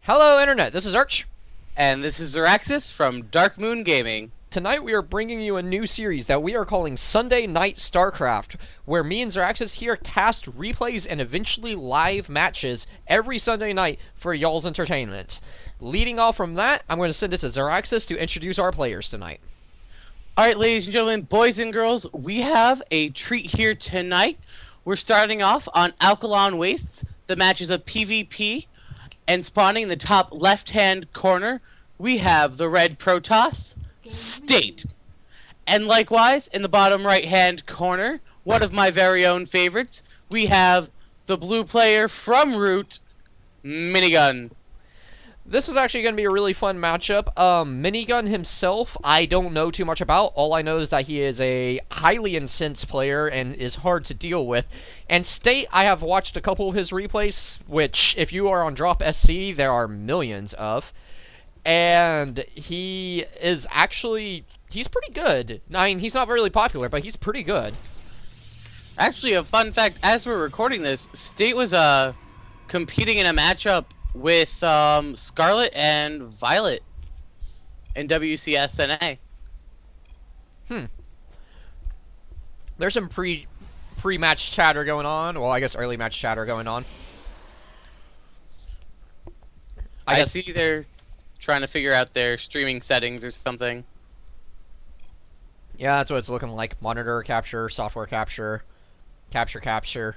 Hello, Internet. This is Arch. And this is Zeraxis from Darkmoon Gaming. Tonight we are bringing you a new series that we are calling Sunday Night Starcraft, where me and Zeraxis here cast replays and eventually live matches every Sunday night for y'all's entertainment. Leading off from that, I'm going to send it to Zeraxis to introduce our players tonight. Alright, ladies and gentlemen, boys and girls, we have a treat here tonight. We're starting off on Alkaline Wastes. The match is a PvP. And spawning in the top left-hand corner, we have the red Protoss, State. And likewise, in the bottom right-hand corner, one of my very own favorites, we have the blue player from Root, Minigun. This is actually going to be a really fun matchup. Minigun himself, I don't know too much about. All I know is that he is a highly incensed player and is hard to deal with. And State, I have watched a couple of his replays, which, if you are on Drop SC, there are millions of. And he is actually, he's pretty good. I mean, he's not really popular, but he's pretty good. Actually, a fun fact, as we're recording this, State was competing in a matchup with Scarlet and Violet in WCSNA. There's some pre-match chatter going on. Well, I guess early match chatter going on. I see they're trying to figure out their streaming settings or something. Yeah, that's what it's looking like. Monitor capture, software capture, capture.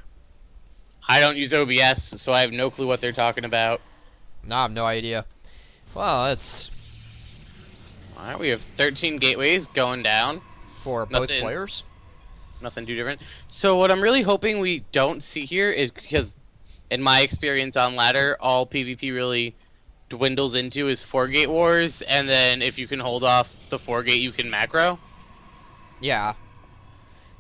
I don't use OBS, so I have no clue what they're talking about. No, I have no idea. Well, it's Alright, we have 13 gateways going down. for both players. Nothing too different. So what I'm really hoping we don't see here is, because in my experience on ladder, all PvP really dwindles into is 4-gate wars, and then if you can hold off the 4-gate, you can macro. Yeah.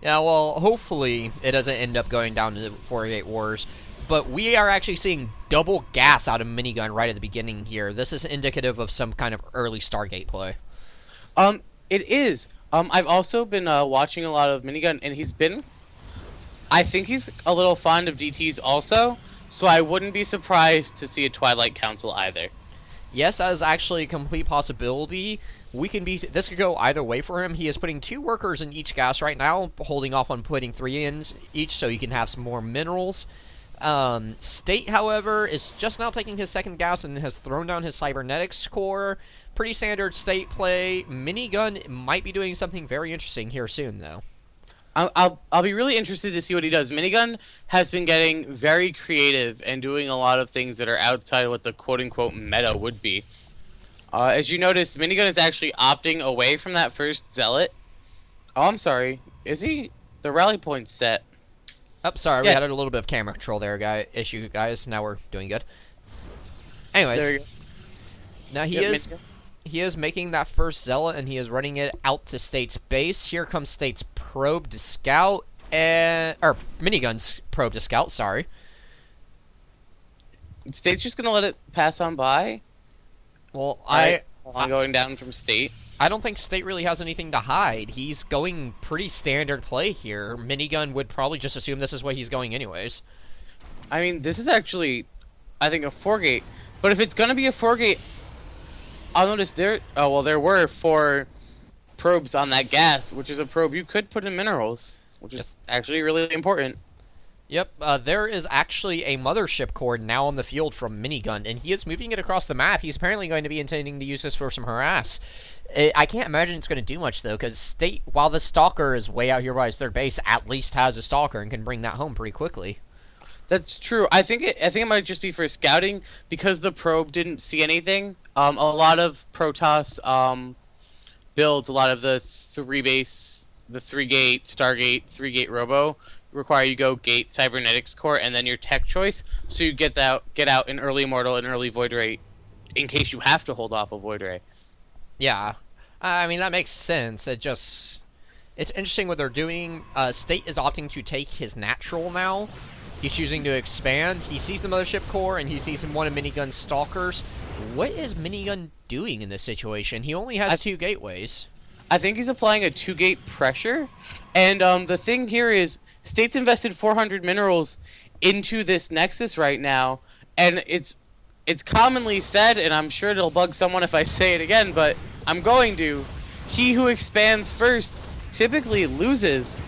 Yeah, well, hopefully it doesn't end up going down to the 4-gate wars. But we are actually seeing double gas out of Minigun right at the beginning here. This is indicative of some kind of early Stargate play. It is. I've also been watching a lot of Minigun, and I think he's a little fond of DTs also, so I wouldn't be surprised to see a Twilight Council either. Yes, that is actually a complete possibility. This could go either way for him. He is putting 2 workers in each gas right now, holding off on putting 3 in each so he can have some more minerals. State, however, is just now taking his second gas and has thrown down his cybernetics core. Pretty standard State play. Minigun might be doing something very interesting here soon, though. I'll be really interested to see what he does. Minigun has been getting very creative and doing a lot of things that are outside of what the quote-unquote meta would be. As you notice, Minigun is actually opting away from that first Zealot. Oh, I'm sorry. Is he? The rally point's set. Oh, sorry, Yes. we had a little bit of camera control there, guys. Now we're doing good. Anyways, There you go. now he is making that first Zealot, and he is running it out to State's base. Here comes State's probe to scout, or Minigun's probe to scout, sorry. State's just gonna let it pass on by. Well, I'm going down from State. I don't think State really has anything to hide. He's going pretty standard play here. Minigun would probably just assume this is what he's going anyways. I mean, this is actually, I think, a 4-gate. But if it's gonna be a 4-gate, I'll notice there were 4 probes on that gas, which is a probe you could put in minerals, which is actually really important. Yep, there is actually a mothership core now on the field from Minigun, and he is moving it across the map. He's apparently going to be intending to use this for some harass. I can't imagine it's going to do much, though, because State, while the Stalker is way out here by his third base, at least has a Stalker and can bring that home pretty quickly. That's true. I think it might just be for scouting, because the probe didn't see anything. A lot of Protoss builds, a lot of the 3-gate Stargate, 3-gate Robo require you go gate cybernetics core and then your tech choice, so you get out an early Immortal and early Void Ray in case you have to hold off a Void Ray. Yeah, I mean, that makes sense. It's interesting what they're doing. State is opting to take his natural now. He's choosing to expand. He sees the mothership core, and he sees one of Minigun's stalkers. What is Minigun doing in this situation? He only has 2 gateways. I think he's applying a 2-gate pressure, and the thing here is State's invested 400 minerals into this Nexus right now, and it's it's commonly said, and I'm sure it'll bug someone if I say it again, but I'm going to. He who expands first typically loses.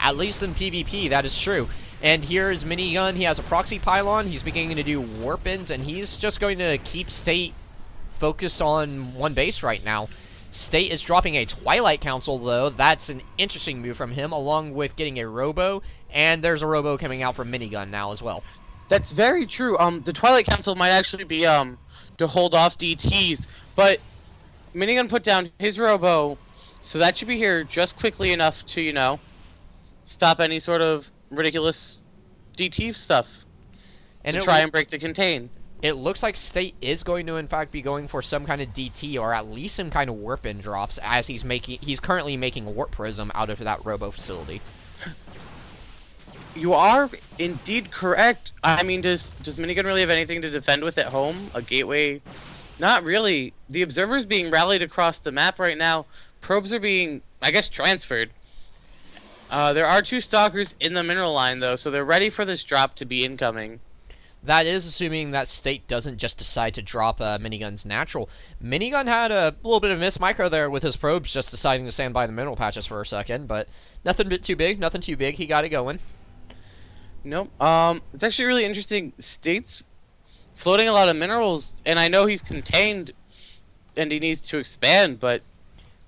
At least in PvP, that is true. And here's Minigun. He has a proxy pylon. He's beginning to do warp-ins, and he's just going to keep State focused on one base right now. State is dropping a Twilight Council, though. That's an interesting move from him, along with getting a Robo, and there's a Robo coming out from Minigun now as well. That's very true. The Twilight Council might actually be to hold off DTs, but Minigun put down his Robo, so that should be here just quickly enough to, you know, stop any sort of ridiculous DT stuff and to try and break the contain. It looks like State is going to, in fact, be going for some kind of DT or at least some kind of warp-in drops, as he's currently making Warp Prism out of that Robo facility. You are indeed correct. I mean, does Minigun really have anything to defend with at home? A gateway? Not really. The Observer's being rallied across the map right now. Probes are being, I guess, transferred. There are 2 Stalkers in the mineral line, though, so they're ready for this drop to be incoming. That is assuming that State doesn't just decide to drop Minigun's natural. Minigun had a little bit of miss micro there with his probes just deciding to stand by the mineral patches for a second, but nothing too big. He got it going. Nope. It's actually really interesting. State's floating a lot of minerals, and I know he's contained and he needs to expand, but...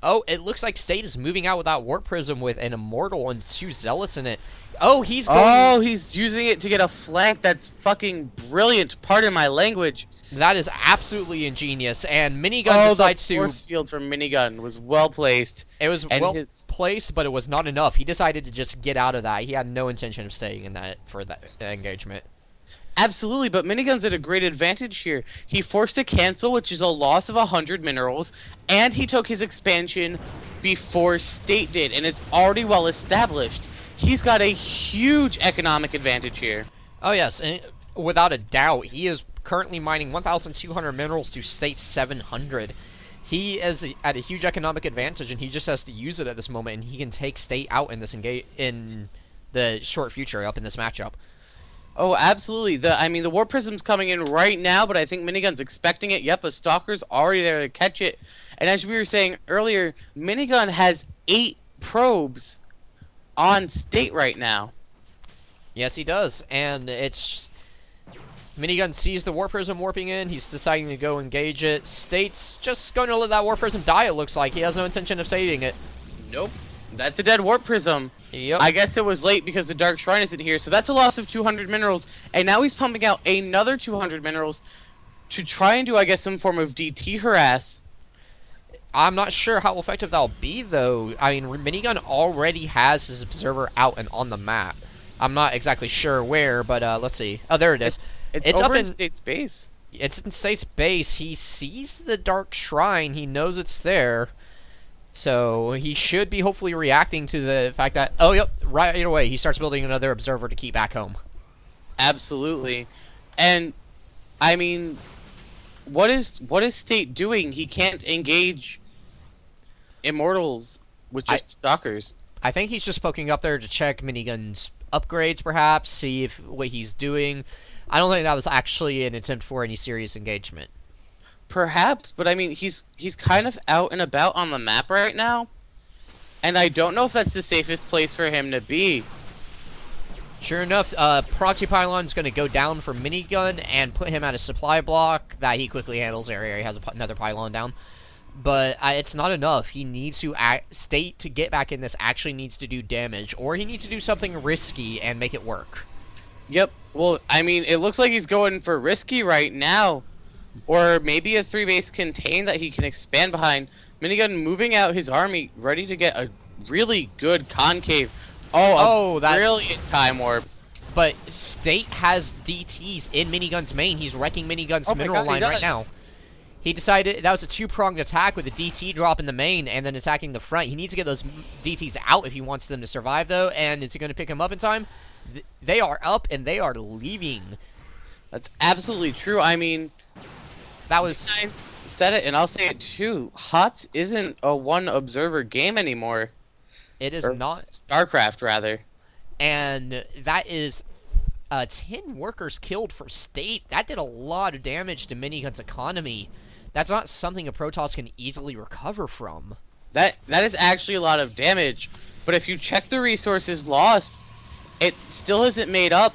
Oh, it looks like State is moving out with that Warp Prism with an Immortal and 2 Zealots in it. Oh, he's going... Oh, he's using it to get a flank. That's fucking brilliant. Pardon my language. That is absolutely ingenious, and Minigun decides to... the force field from Minigun was well placed. It was placed, but it was not enough. He decided to just get out of that. He had no intention of staying in that for that engagement. Absolutely, but Minigun's at a great advantage here. He forced a cancel, which is a loss of 100 minerals, and he took his expansion before State did, and it's already well established. He's got a huge economic advantage here. Oh yes, and without a doubt, he is currently mining 1,200 minerals to State's 700. He is at a huge economic advantage, and he just has to use it at this moment, and he can take State out in this in the short future up in this matchup. Oh, absolutely. The Warp Prism's coming in right now, but I think Minigun's expecting it. Yep, a Stalker's already there to catch it. And as we were saying earlier, Minigun has 8 probes on State right now. Yes, he does. And it's... Minigun sees the Warp Prism warping in. He's deciding to go engage it. State's just going to let that Warp Prism die, it looks like. He has no intention of saving it. Nope. That's a dead Warp Prism. Yep. I guess it was late because the Dark Shrine isn't here, so that's a loss of 200 minerals. And now he's pumping out another 200 minerals to try and do, I guess, some form of DT harass. I'm not sure how effective that'll be, though. I mean, Minigun already has his Observer out and on the map. I'm not exactly sure where, but let's see. Oh, there it is. It's over in State's base. It's in State's base. He sees the Dark Shrine. He knows it's there. So he should be hopefully reacting to the fact that, oh, yep, right away, he starts building another Observer to keep back home. Absolutely. And, I mean, what is State doing? He can't engage Immortals with just Stalkers. I think he's just poking up there to check Minigun's upgrades, perhaps, see if what he's doing. I don't think that was actually an attempt for any serious engagement. Perhaps, but I mean, he's kind of out and about on the map right now, and I don't know if that's the safest place for him to be. Sure enough, Proxy Pylon's going to go down for Minigun and put him at a supply block that he quickly handles area. He has another Pylon down. But it's not enough. He needs to State to get back in this actually needs to do damage, or he needs to do something risky and make it work. Yep. Well, I mean, it looks like he's going for risky right now. Or maybe a 3-base contain that he can expand behind. Minigun moving out his army, ready to get a really good concave. Oh, that's brilliant time warp. But State has DTs in Minigun's main. He's wrecking Minigun's mineral line right now. He decided that was a 2-pronged attack with a DT drop in the main and then attacking the front. He needs to get those DTs out if he wants them to survive, though. And is it going to pick him up in time? They are up and they are leaving. That's absolutely true. I mean, that was... I said it, and I'll say it too. HOTS isn't a 1-observer game anymore. It is not. Starcraft, rather. And that is 10 workers killed for State. That did a lot of damage to Minigun's economy. That's not something a Protoss can easily recover from. That is actually a lot of damage. But if you check the resources lost, it still isn't made up.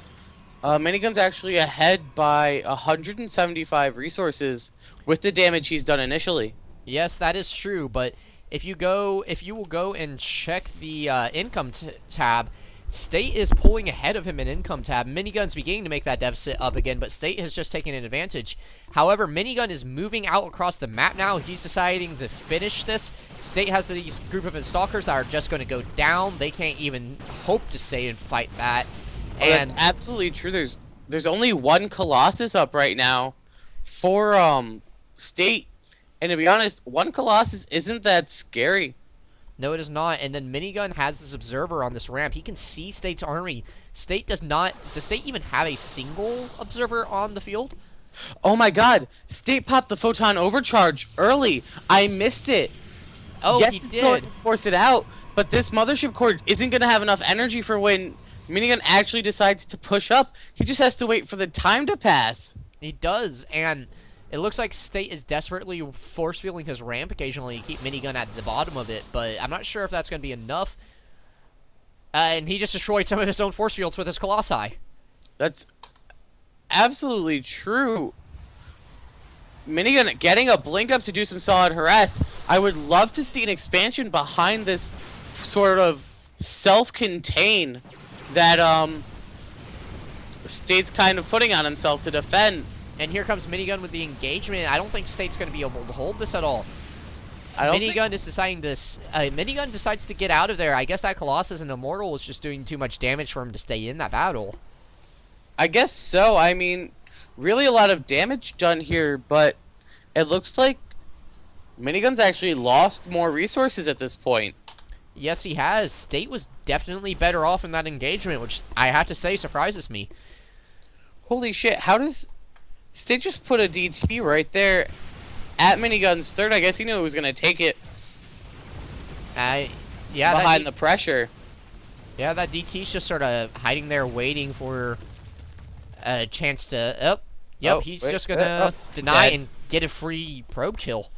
Minigun's actually ahead by 175 resources with the damage he's done initially. Yes, that is true, but if you will go and check the income tab, State is pulling ahead of him in income tab. Minigun's beginning to make that deficit up again, but State has just taken an advantage. However, Minigun is moving out across the map now. He's deciding to finish this. State has these group of stalkers that are just going to go down. They can't even hope to stay and fight that. And that's absolutely true. There's only one Colossus up right now for State. And to be honest, one Colossus isn't that scary. No, it is not. And then Minigun has this observer on this ramp. He can see State's army. State does not. Does State even have a single observer on the field? Oh my god. State popped the photon overcharge early. I missed it. Oh, yes, he it's did. going to force it out, but this mothership core isn't going to have enough energy for when Minigun actually decides to push up. He just has to wait for the time to pass. He does, and it looks like State is desperately force-fielding his ramp occasionally to keep Minigun at the bottom of it, but I'm not sure if that's going to be enough. And he just destroyed some of his own force fields with his Colossi. That's absolutely true. Minigun getting a blink up to do some solid harass. I would love to see an expansion behind this sort of self-contain that State's kind of putting on himself to defend. And here comes Minigun with the engagement. I don't think State's going to be able to hold this at all. Minigun is deciding this. Minigun decides to get out of there. I guess that Colossus and Immortal was just doing too much damage for him to stay in that battle. I guess so. I mean, really a lot of damage done here, but it looks like Minigun's actually lost more resources at this point. Yes, he has. State was definitely better off in that engagement, which I have to say surprises me. Holy shit, how does State just put a DT right there at Minigun's third? I guess he knew he was going to take it. Yeah, behind the pressure. Yeah, that DT's just sort of hiding there waiting for a chance to... he's just going to deny and get a free probe kill.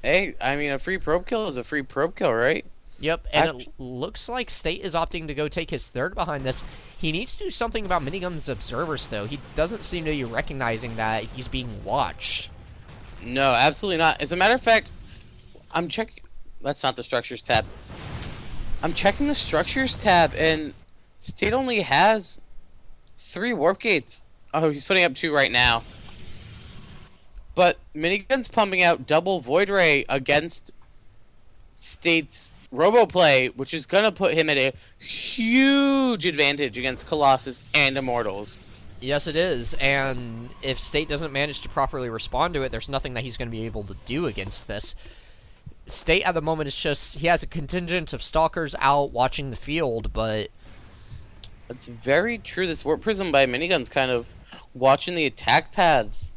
Hey, I mean, a free probe kill is a free probe kill, right? Yep, and it looks like State is opting to go take his third behind this. He needs to do something about Minigun's observers, though. He doesn't seem to be recognizing that he's being watched. No, absolutely not. As a matter of fact, I'm checking... That's not the structures tab. I'm checking the structures tab, and State only has 3 warp gates. Oh, he's putting up 2 right now. But Minigun's pumping out double Void Ray against State's Roboplay, which is going to put him at a huge advantage against Colossus and Immortals. Yes, it is, and if State doesn't manage to properly respond to it, there's nothing that he's going to be able to do against this. State at the moment is just, he has a contingent of stalkers out watching the field, but... That's very true. This Warp Prism by Minigun's kind of watching the attack paths.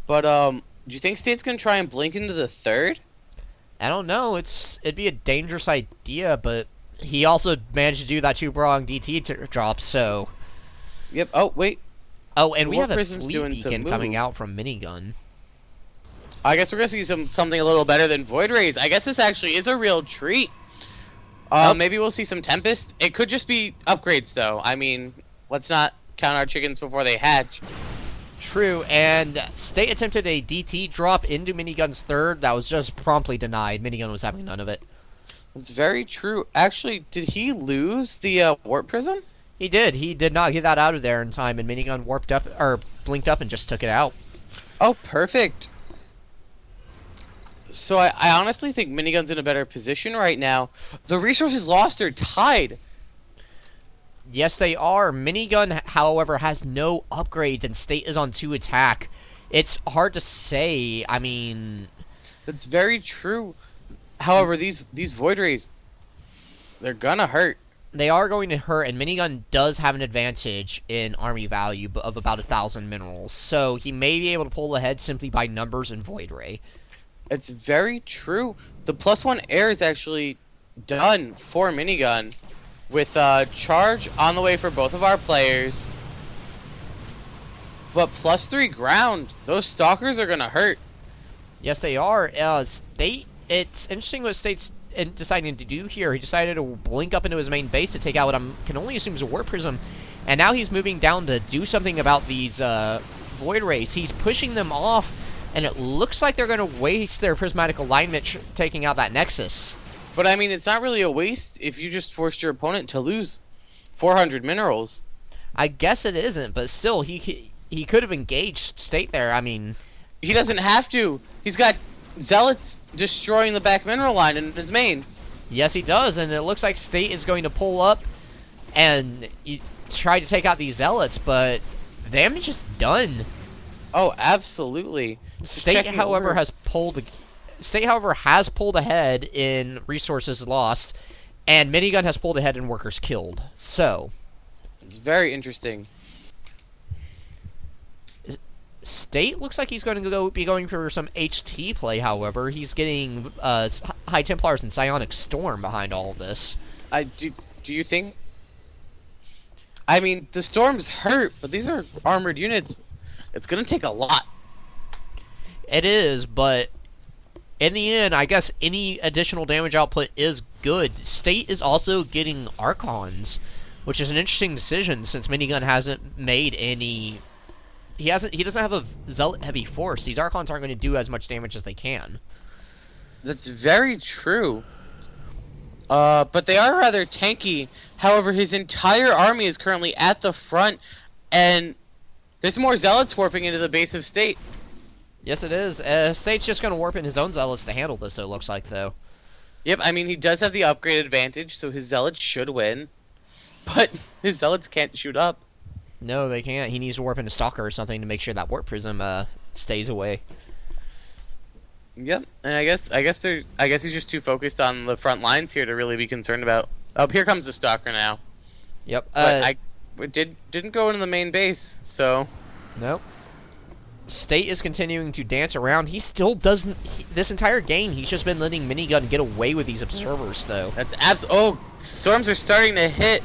But, do you think State's going to try and blink into the third? I don't know. It'd be a dangerous idea, but he also managed to do that 2-prong DT drop, so... Yep. Oh, wait. Oh, and we have a Prism's fleet beacon coming out from Minigun. I guess we're going to see something a little better than Void Rays. I guess this actually is a real treat. Maybe we'll see some Tempest. It could just be upgrades, though. I mean, let's not count our chickens before they hatch. True, and State attempted a DT drop into Minigun's third. That was just promptly denied. Minigun was having none of it. That's very true. Actually, did he lose the Warp Prism? He did. He did not get that out of there in time, and Minigun warped up, or blinked up and just took it out. Oh, perfect. So I honestly think Minigun's in a better position right now. The resources lost are tied. Yes, they are. Minigun, however, has no upgrades, and State is on 2 attack. It's hard to say. I mean... That's very true. However, these Void Rays, they're gonna hurt. They are going to hurt, and Minigun does have an advantage in army value of about 1,000 minerals. So he may be able to pull ahead simply by numbers and Void Ray. It's very true. The +1 air is actually done for Minigun with charge on the way for both of our players. but +3 ground. Those stalkers are gonna hurt. Yes, they are. State. It's interesting what State's deciding to do here. He decided to blink up into his main base to take out what I can only assume is a Warp Prism, and now he's moving down to do something about these Void Rays. He's pushing them off, and it looks like they're going to waste their prismatic alignment taking out that Nexus. But I mean, it's not really a waste if you just forced your opponent to lose 400 minerals. I guess it isn't, but still, he could have engaged State there. I mean, he doesn't have to. He's got Zealots destroying the back mineral line in his main. Yes, he does, and it looks like State is going to pull up and try to take out these Zealots, but the damage is done. Oh, absolutely. State, however, has pulled ahead in resources lost, and Minigun has pulled ahead in workers killed. So, it's very interesting. State looks like he's going to be going for some HT play, however. He's getting High Templars and Psionic Storm behind all of this. Do you think... I mean, the Storms hurt, but these are armored units. It's going to take a lot. It is, but in the end, I guess any additional damage output is good. State is also getting Archons, which is an interesting decision since Minigun hasn't made any... He doesn't have a Zealot heavy force. These Archons aren't going to do as much damage as they can. That's very true. But they are rather tanky. However, his entire army is currently at the front, and there's more Zealots warping into the base of State. Yes, it is. State's just going to warp in his own Zealots to handle this, it looks like, though. Yep, I mean, he does have the upgrade advantage, so his Zealots should win. But his Zealots can't shoot up. No, they can't. He needs to warp into Stalker or something to make sure that Warp Prism stays away. Yep, and I guess he's just too focused on the front lines here to really be concerned about. Oh, here comes the Stalker now. Yep. But didn't go into the main base, so. Nope. State is continuing to dance around. He still doesn't. This entire game, he's just been letting Minigun get away with these observers, though. That's oh, storms are starting to hit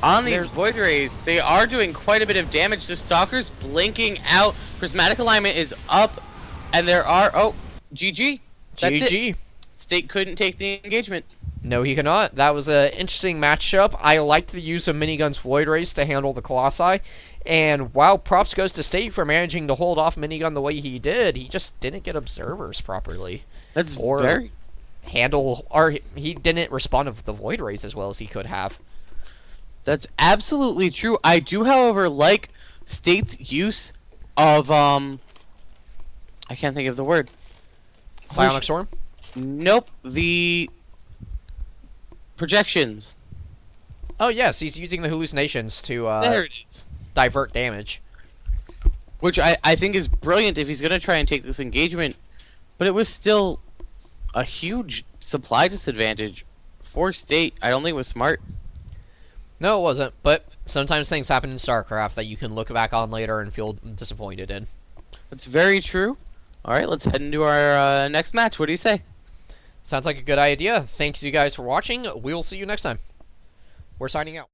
on these Void Rays. They are doing quite a bit of damage. The Stalker's blinking out. Prismatic alignment is up, and there are GG. That's GG. it. State couldn't take the engagement. No, he cannot. That was an interesting matchup. I liked the use of Minigun's Void Rays to handle the Colossi. And while props goes to State for managing to hold off Minigun the way he did, he just didn't get observers properly. That's he didn't respond to the Void Rays as well as he could have. That's absolutely true. I do, however, like State's use of I can't think of the word. Psionic Storm? Nope. The projections. Oh yes, he's using the hallucinations to there it is. Divert damage. Which I think is brilliant if he's going to try and take this engagement. But it was still a huge supply disadvantage for State. I don't think it was smart. No, it wasn't. But sometimes things happen in Starcraft that you can look back on later and feel disappointed in. That's very true. All right, let's head into our next match. What do you say? Sounds like a good idea. Thanks you guys for watching. We will see you next time. We're signing out.